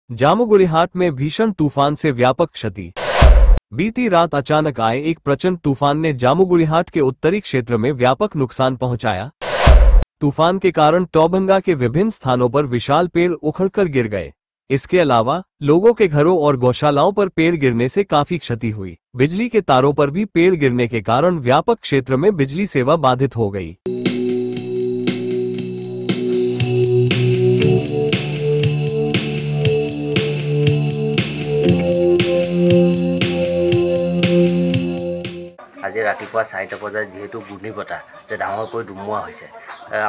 जामुगुड़ीहाट में भीषण तूफान से व्यापक क्षति। बीती रात अचानक आए एक प्रचंड तूफान ने जामुगुड़ीहाट के उत्तरी क्षेत्र में व्यापक नुकसान पहुंचाया। तूफान के कारण टौभंगा के विभिन्न स्थानों पर विशाल पेड़ उखड़कर गिर गए। इसके अलावा लोगों के घरों और गौशालाओं पर पेड़ गिरने से काफी क्षति हुई। बिजली के तारों पर भी पेड़ गिरने के कारण व्यापक क्षेत्र में बिजली सेवा बाधित हो गई। আজি ৰাতিপুৱা 4টা বজাত যেহেতু ঘূৰ্ণীবতাহ যে ডাঙৰকৈ ধুমুহা হৈছে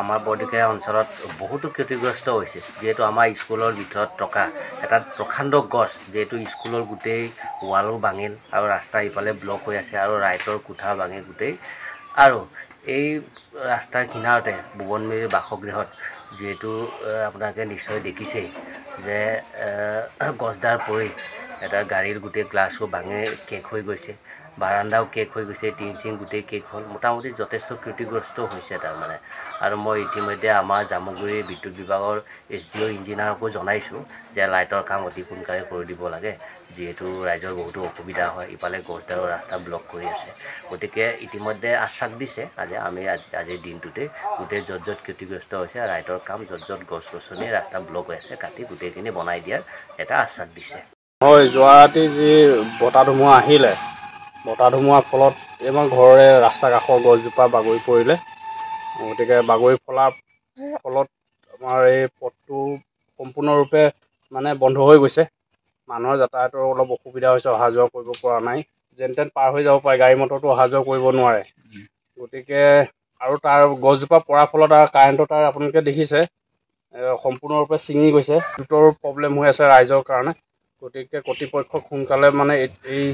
আমাৰ বৰদিঘা অঞ্চলত বহুতো ক্ষতিগ্ৰস্ত হৈছে। যেহেতু আমাৰ স্কুলৰ ভিতৰত থকা এটা প্ৰকাণ্ড গছ যেহেতু স্কুলৰ গোটেই ৱালো ভাঙিল আৰু ৰাস্তা ইফালে ব্লক হৈ আছে আৰু ৰাইটৰ কোঠা ভাঙি গোটেই আৰু এই ৰাস্তাৰ কিনাৰতে ভুৱনমীৰ বাসগৃহত যেহেতু আপোনালোকে নিশ্চয় দেখিছেই যে গছডাল পৰি এটা গাড়ীৰ গোটেই গ্লাছো ভাঙি কেক হৈ গৈছে, বাৰান্দাও কেক হৈ গৈছে, টিন চিন গোটেই কেক হ'ল। মোটামুটি যথেষ্ট ক্ষতিগ্ৰস্ত হৈছে তাৰমানে। আৰু মই ইতিমধ্যে আমাৰ জামুগুৰি বিদ্যুৎ বিভাগৰ SDO ইঞ্জিনিয়াৰকো জনাইছোঁ যে লাইটৰ কাম অতি সোনকালে কৰি দিব লাগে, যিহেতু ৰাইজৰ বহুতো অসুবিধা হয়, ইফালে গছডালৰ ৰাস্তা ব্লক কৰি আছে। গতিকে ইতিমধ্যে আশ্বাস দিছে আমি আজিৰ দিনটোতে গোটেই য'ত য'ত ক্ষতিগ্ৰস্ত হৈছে লাইটৰ কাম য'ত য'ত গছ গছনি ৰাস্তা ব্লক হৈ আছে কাটি গোটেইখিনি বনাই দিয়াৰ এটা আশ্বাস দিছে। হয়, যোৱা ৰাতি যি বতাহ ধুমুহা আহিলে, বতাহ ধুমুহাৰ ফলত আমাৰ ঘৰৰে ৰাস্তা কাষৰ গছজোপা বাগৰি পৰিলে। গতিকে বাগৰি ফলাৰ ফলত আমাৰ এই পথটো সম্পূৰ্ণৰূপে বন্ধ হৈ গৈছে। মানুহৰ যাতায়াতৰ অলপ অসুবিধা হৈছে, অহা যোৱা কৰিব পৰা নাই। যেন তেন পাৰ হৈ যাব পাৰে, গাড়ী মটৰটো অহা যোৱা কৰিব নোৱাৰে। গতিকে আৰু তাৰ গছজোপা পৰাৰ ফলত আৰু কাৰেণ্টৰ তাৰ আপোনালোকে দেখিছে সম্পূৰ্ণৰূপে ছিঙি গৈছে। বিদ্যুতৰ প্ৰব্লেম হৈ আছে ৰাইজৰ কাৰণে। গতিকে কৰ্তৃপক্ষক সোনকালে এই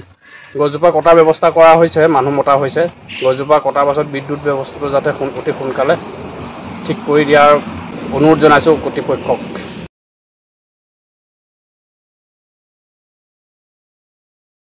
গছজোপা কটাৰ ব্যৱস্থা কৰা হৈছে, মানুহ মতা হৈছে। গছজোপা কটাৰ পাছত বিদ্যুৎ ব্যৱস্থাটো যাতে অতি সোনকালে ঠিক কৰি দিয়াৰ অনুৰোধ জনাইছোঁ কৰ্তৃপক্ষক।